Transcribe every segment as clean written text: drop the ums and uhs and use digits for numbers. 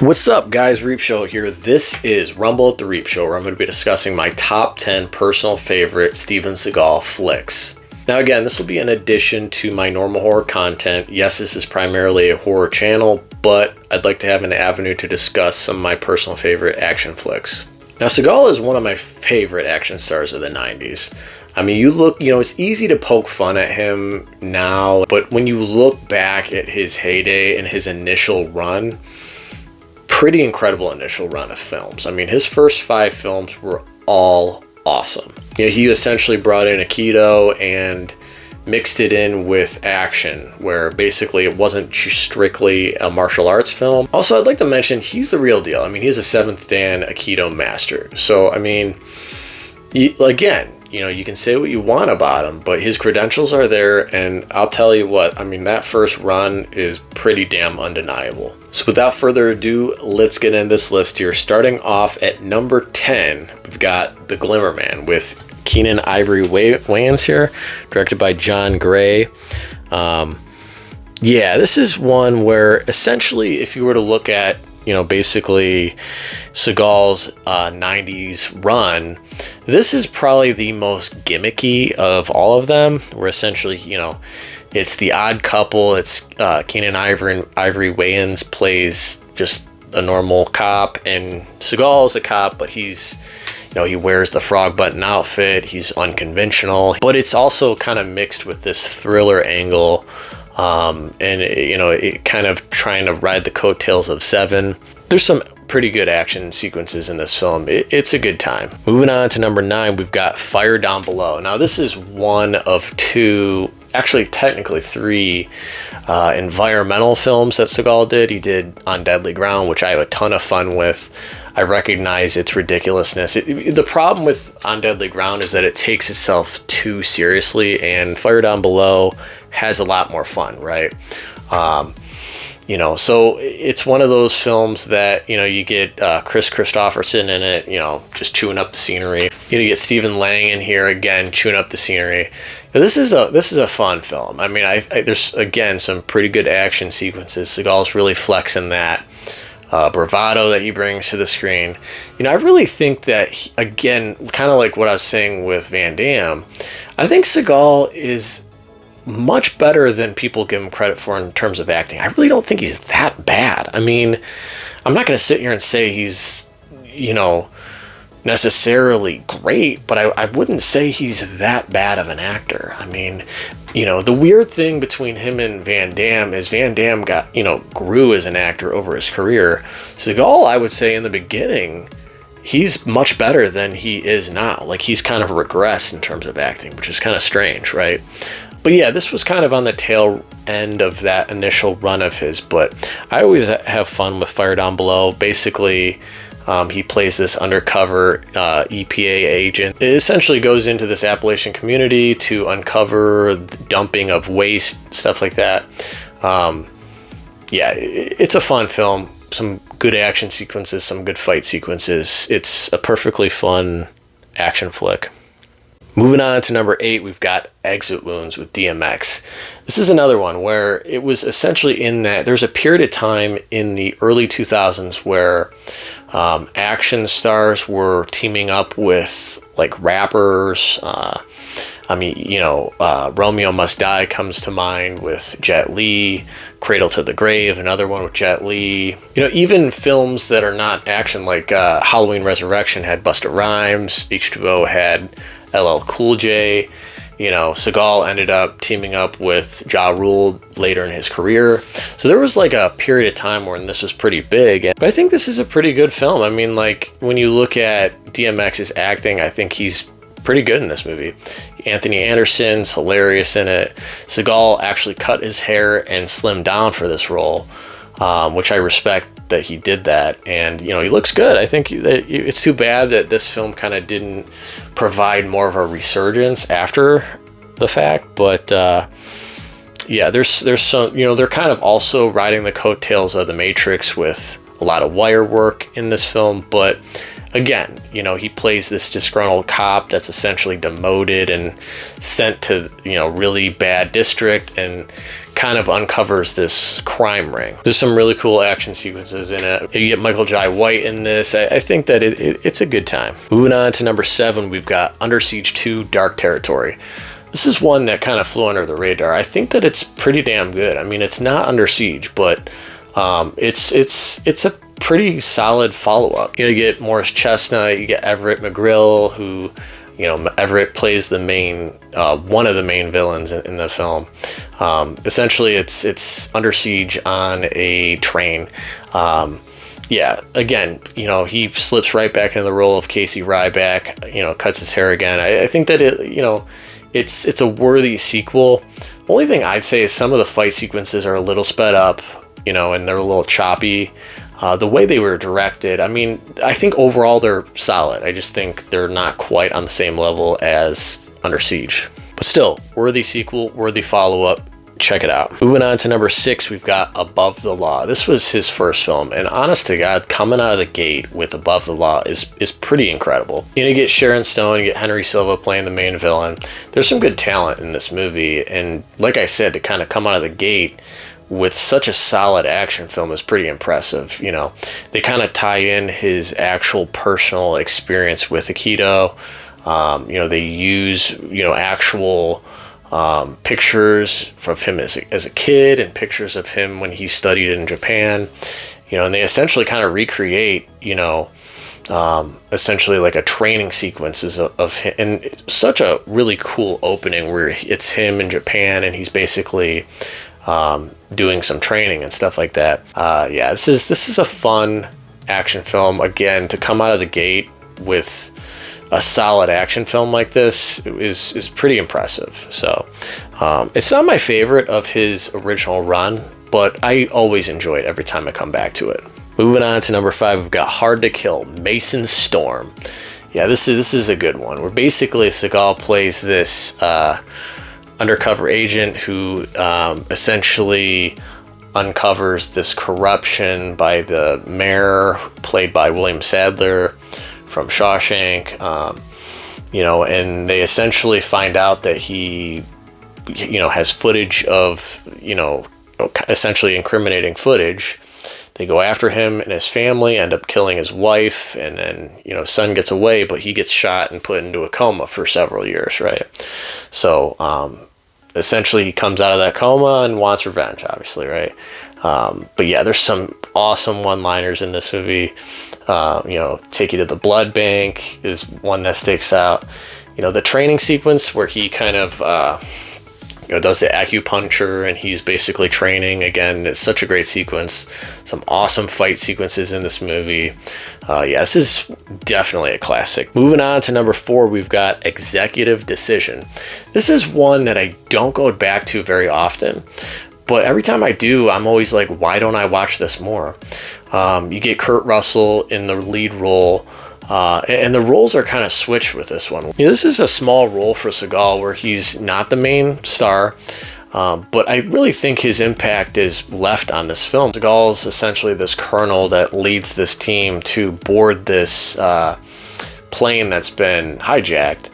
What's up, guys? Reapshow here. This is Rumble at the Reapshow, where I'm going to be discussing my top 10 personal favorite Steven Seagal flicks. Now, again, this will be in addition to my normal horror content. Yes, this is primarily a horror channel, but I'd like to have an avenue to discuss some of my personal favorite action flicks. Now, Seagal is one of my favorite action stars of the 90s. I mean, it's easy to poke fun at him now, but when you look back at his heyday and his initial run, pretty incredible initial run of films. I mean, his first 5 films were all awesome. He essentially brought in Aikido and mixed it in with action, where basically it wasn't strictly a martial arts film. Also, I'd like to mention he's the real deal. I mean, he's a 7th Dan Aikido master. So, I mean, again, you can say what you want about him, but his credentials are there, and I'll tell you what, I mean, that first run is pretty damn undeniable. So without further ado, let's get in this list here. Starting off at number 10, we've got The Glimmerman with Keenen Ivory Wayans here, directed by John Gray. This is one where essentially, if you were to look at basically Seagal's 90s run, this is probably the most gimmicky of all of them, where essentially, it's the odd couple. It's Keenen Ivory Wayans plays just a normal cop, and Seagal is a cop, but he's, he wears the frog button outfit. He's unconventional, but it's also kind of mixed with this thriller angle. It kind of trying to ride the coattails of Seven. There's some pretty good action sequences in this film. It's a good time. Moving on to number 9, we've got Fire Down Below. Now, this is one of 2, actually technically 3 environmental films that Seagal did. He did On Deadly Ground, which I have a ton of fun with. I recognize its ridiculousness. The problem with On Deadly Ground is that it takes itself too seriously, and Fire Down Below has a lot more fun, right? So it's one of those films that, you get Chris Christopherson in it, just chewing up the scenery. You get Stephen Lang in here again, chewing up the scenery. This is a fun film. I mean, there's, again, some pretty good action sequences. Seagal's really flexing that bravado that he brings to the screen. I really think that, again, kind of like what I was saying with Van Damme, I think Seagal is much better than people give him credit for in terms of acting. I really don't think he's that bad. I mean, I'm not going to sit here and say he's, necessarily great, but I wouldn't say he's that bad of an actor. I mean, the weird thing between him and Van Damme is Van Damme got, grew as an actor over his career. Seagal, I would say in the beginning, he's much better than he is now. Like, he's kind of regressed in terms of acting, which is kind of strange, right? But yeah, this was kind of on the tail end of that initial run of his, but I always have fun with Fire Down Below. Basically, he plays this undercover EPA agent. It essentially goes into this Appalachian community to uncover the dumping of waste, stuff like that. It's a fun film. Some good action sequences, some good fight sequences. It's a perfectly fun action flick. Moving on to number 8, we've got Exit Wounds with DMX. This is another one where it was essentially in that there's a period of time in the early 2000s where action stars were teaming up with like rappers. Romeo Must Die comes to mind with Jet Li. Cradle to the Grave, another one with Jet Li. Even films that are not action, like Halloween Resurrection had Busta Rhymes. H2O had LL Cool J. Seagal ended up teaming up with Ja Rule later in his career. So there was like a period of time when this was pretty big. But I think this is a pretty good film. I mean, like, when you look at DMX's acting, I think he's pretty good in this movie. Anthony Anderson's hilarious in it. Seagal actually cut his hair and slimmed down for this role, which I respect that he did that, and he looks good. I think that it's too bad that this film kind of didn't provide more of a resurgence after the fact, but there's some, they're kind of also riding the coattails of The Matrix with a lot of wire work in this film, but again, you know, he plays this disgruntled cop that's essentially demoted and sent to, you know, really bad district, and kind of uncovers this crime ring. There's some really cool action sequences in it. You get Michael Jai White in this. I think that it's a good time. Moving on to number 7, we've got Under Siege 2: Dark Territory. This is one that kind of flew under the radar. I think that it's pretty damn good. I mean, it's not Under Siege, but it's a pretty solid follow-up. You get Morris Chestnut, you get Everett McGrill, who, you know, Everett plays the main, one of the main villains in the film. Essentially, it's Under Siege on a train. Yeah, again, you know, he slips right back into the role of Casey Ryback, you know, cuts his hair again. I think that it's a worthy sequel. The only thing I'd say is some of the fight sequences are a little sped up, you know, and they're a little choppy. The way they were directed, I mean, I think overall they're solid. I just think they're not quite on the same level as Under Siege. But still, worthy sequel, worthy follow-up. Check it out. Moving on to number 6, we've got Above the Law. This was his first film, and honest to God, coming out of the gate with Above the Law is pretty incredible. You get Sharon Stone, you get Henry Silva playing the main villain. There's some good talent in this movie, and like I said, to kind of come out of the gate with such a solid action film is pretty impressive. You know, they kind of tie in his actual personal experience with Aikido. You know, they use, you know, actual pictures of him as a kid and pictures of him when he studied in Japan, you know, and they essentially kind of recreate, you know, essentially like a training sequences of him, and such a really cool opening where it's him in Japan and he's basically doing some training and stuff like that. Yeah, this is a fun action film. Again, to come out of the gate with a solid action film like this is pretty impressive. So it's not my favorite of his original run, but I always enjoy it every time I come back to it. Moving on to number 5, we've got Hard to Kill: Mason Storm. Yeah, this is a good one, where basically Seagal plays this undercover agent who essentially uncovers this corruption by the mayor, played by William Sadler from Shawshank, you know, and they essentially find out that he, you know, has footage of, you know, essentially incriminating footage. They go after him and his family, end up killing his wife, and then, you know, son gets away, but he gets shot and put into a coma for several years, right? So essentially he comes out of that coma and wants revenge, obviously, right? But yeah, there's some awesome one-liners in this movie. You know, Take You to the Blood Bank is one that sticks out. You know, the training sequence where he kind of, you know, does the acupuncture and he's basically training. Again, it's such a great sequence. Some awesome fight sequences in this movie. Yeah, this is definitely a classic. Moving on to number 4, we've got Executive Decision. This is one that I don't go back to very often, but every time I do, I'm always like, why don't I watch this more? You get Kurt Russell in the lead role, and the roles are kind of switched with this one. You know, this is a small role for Seagal where he's not the main star, but I really think his impact is left on this film. Seagal is essentially this colonel that leads this team to board this plane that's been hijacked.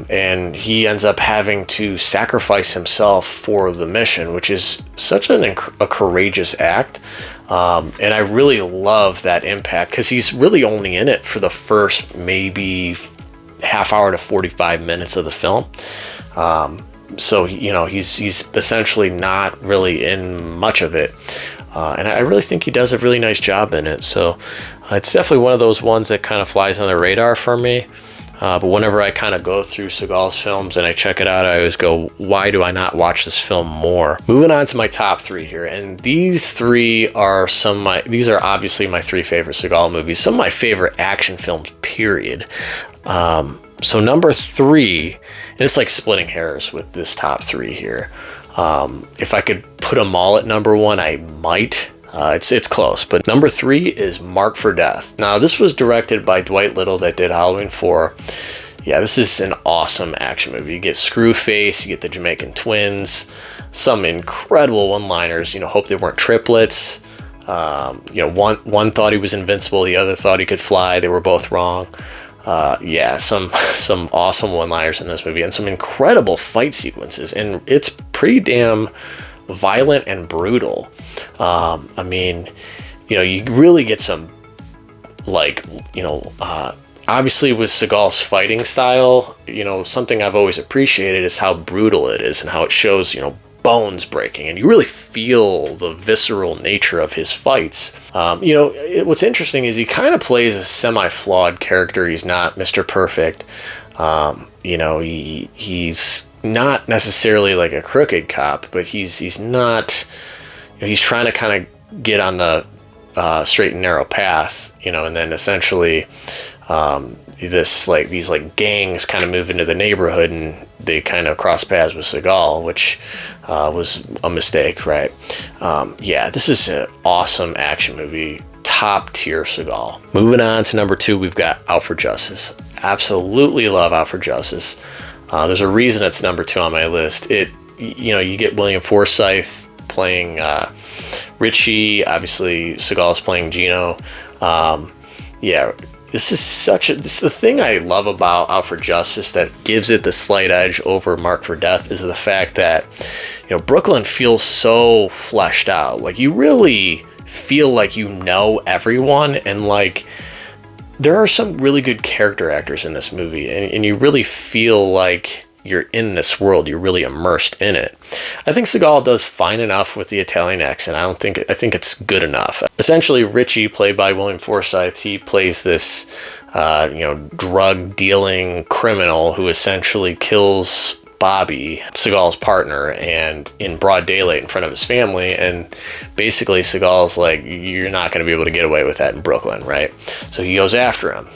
And he ends up having to sacrifice himself for the mission, which is such a courageous act. And I really love that impact because he's really only in it for the first maybe half hour to 45 minutes of the film. So, you know, he's essentially not really in much of it. And I really think he does a really nice job in it. So it's definitely one of those ones that kind of flies on the radar for me. But whenever I kind of go through Seagal's films and I check it out, I always go, why do I not watch this film more? Moving on to my top 3 here. And these 3 are these are obviously my 3 favorite Seagal movies. Some of my favorite action films, period. So number 3, and it's like splitting hairs with this top 3 here. If I could put them all at number 1, I might. It's close, but number 3 is Marked for Death. Now, this was directed by Dwight Little that did Halloween 4. Yeah, this is an awesome action movie. You get Screwface, you get the Jamaican twins, some incredible one-liners. You know, hope they weren't triplets. You know, one thought he was invincible, the other thought he could fly. They were both wrong. Yeah, some awesome one-liners in this movie, and some incredible fight sequences, and it's pretty damn violent and brutal. I mean, you know, you really get some, like, you know, obviously with Seagal's fighting style, you know, something I've always appreciated is how brutal it is and how it shows, you know, bones breaking, and you really feel the visceral nature of his fights. You know, what's interesting is he kind of plays a semi-flawed character. He's not Mr. Perfect. You know, he's not necessarily like a crooked cop, but he's not, you know, he's trying to kind of get on the straight and narrow path, you know, and then essentially these gangs kind of move into the neighborhood, and they kind of cross paths with Seagal, which was a mistake, right? Yeah, this is an awesome action movie, top tier Seagal. Moving on to number 2, we've got Out for Justice. Absolutely love Out for Justice. There's a reason it's number 2 on my list. You know, you get William Forsythe playing Richie. Obviously, Seagal's playing Gino. Yeah, this is the thing I love about Out for Justice that gives it the slight edge over Marked for Death is the fact that, you know, Brooklyn feels so fleshed out. Like, you really feel like you know everyone, and like there are some really good character actors in this movie, and you really feel like you're in this world, you're really immersed in it. I think Seagal does fine enough with the Italian accent. I think it's good enough. Essentially, Richie, played by William Forsythe, he plays this, you know, drug dealing criminal who essentially kills Bobby, Seagal's partner, and in broad daylight in front of his family. And basically Seagal's like, you're not going to be able to get away with that in Brooklyn, right? So he goes after him.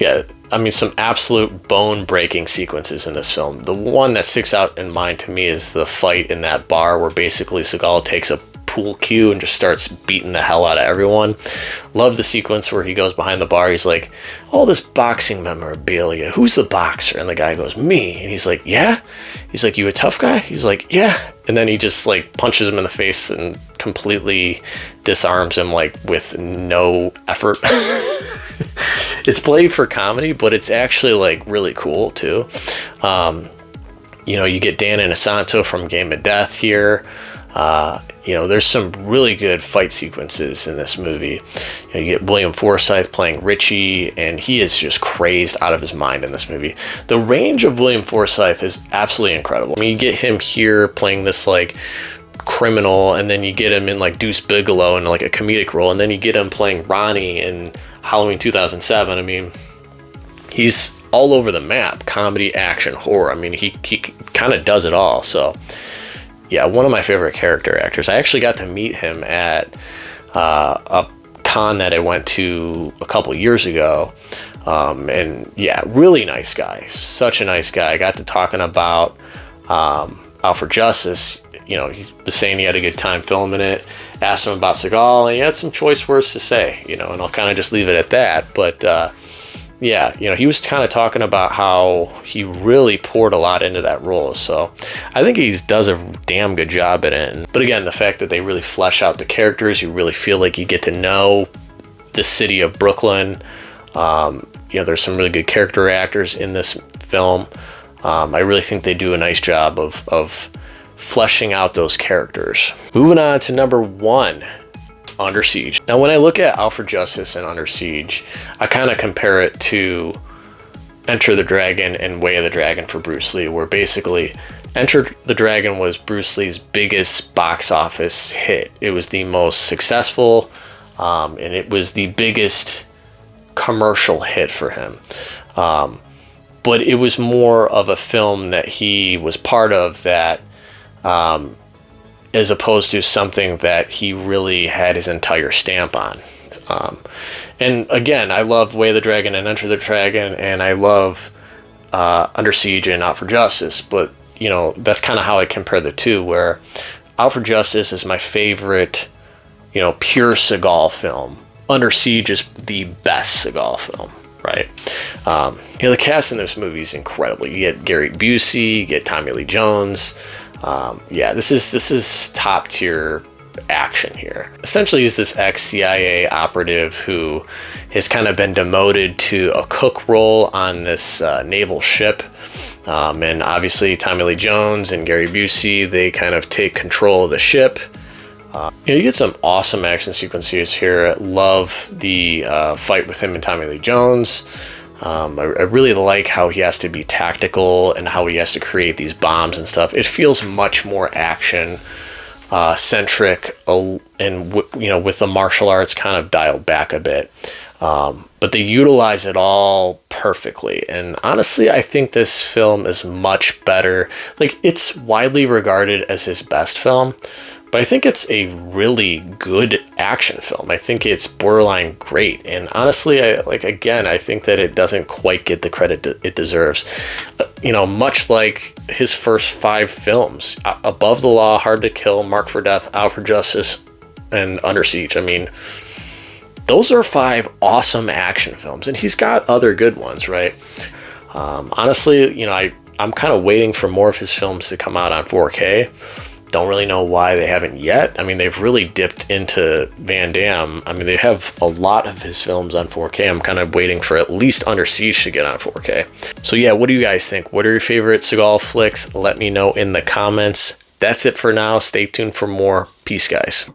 Yeah, I mean, some absolute bone-breaking sequences in this film. The one that sticks out in mind to me is the fight in that bar where basically Seagal takes a pool cue and just starts beating the hell out of everyone. Love the sequence where he goes behind the bar. He's like, all this boxing memorabilia, who's the boxer? And the guy goes, me. And he's like, yeah? He's like, you a tough guy? He's like, yeah. And then he just like punches him in the face and completely disarms him, like with no effort. It's played for comedy, but it's actually like really cool too. You know, you get Dan Inosanto from Game of Death here. You know, there's some really good fight sequences in this movie. You know, you get William Forsythe playing Richie, and he is just crazed out of his mind in this movie. The range of William Forsythe is absolutely incredible. I mean, you get him here playing this like criminal, and then you get him in like Deuce Bigalow in like a comedic role, and then you get him playing Ronnie in Halloween 2007. I mean, he's all over the map. Comedy, action, horror. I mean, he kind of does it all. So yeah, one of my favorite character actors. I actually got to meet him at a con that I went to a couple years ago. And yeah, really nice guy. Such a nice guy. I got to talking about Out for Justice. You know, he was saying he had a good time filming it. Asked him about Seagal, and he had some choice words to say, you know, and I'll kind of just leave it at that. But yeah, you know, he was kind of talking about how he really poured a lot into that role. So I think he does a damn good job at it. But again, the fact that they really flesh out the characters, you really feel like you get to know the city of Brooklyn. You know, there's some really good character actors in this film. I really think they do a nice job of fleshing out those characters. Moving on to number 1. Under Siege. Now, when I look at Out for Justice and Under Siege, I kind of compare it to Enter the Dragon and Way of the Dragon for Bruce Lee, where basically Enter the Dragon was Bruce Lee's biggest box office hit. It was the most successful, and it was the biggest commercial hit for him. But it was more of a film that he was part of that, as opposed to something that he really had his entire stamp on. And again, I love Way of the Dragon and Enter the Dragon, and I love Under Siege and Out for Justice, but you know, that's kind of how I compare the two, where Out for Justice is my favorite, you know, pure Seagal film. Under Siege is the best Seagal film, right? You know, the cast in this movie is incredible. You get Gary Busey, you get Tommy Lee Jones. Yeah, this is top tier action here. Essentially, he's this ex-CIA operative who has kind of been demoted to a cook role on this naval ship. And obviously Tommy Lee Jones and Gary Busey, they kind of take control of the ship. You get some awesome action sequences here. I love the fight with him and Tommy Lee Jones. I really like how he has to be tactical and how he has to create these bombs and stuff. It feels much more action centric, and with the martial arts kind of dialed back a bit. But they utilize it all perfectly. And honestly, I think this film is much better. Like, it's widely regarded as his best film, but I think it's a really good action film. I think it's borderline great. And honestly, I think that it doesn't quite get the credit it deserves. Much like his first 5 films, Above the Law, Hard to Kill, Marked for Death, Out for Justice, and Under Siege. I mean, those are 5 awesome action films, and he's got other good ones, right? Honestly, I'm kind of waiting for more of his films to come out on 4K. Don't really know why they haven't yet. I mean, they've really dipped into Van Damme. I mean, they have a lot of his films on 4K. I'm kind of waiting for at least Under Siege to get on 4K. So yeah, what do you guys think? What are your favorite Seagal flicks? Let me know in the comments. That's it for now. Stay tuned for more. Peace, guys.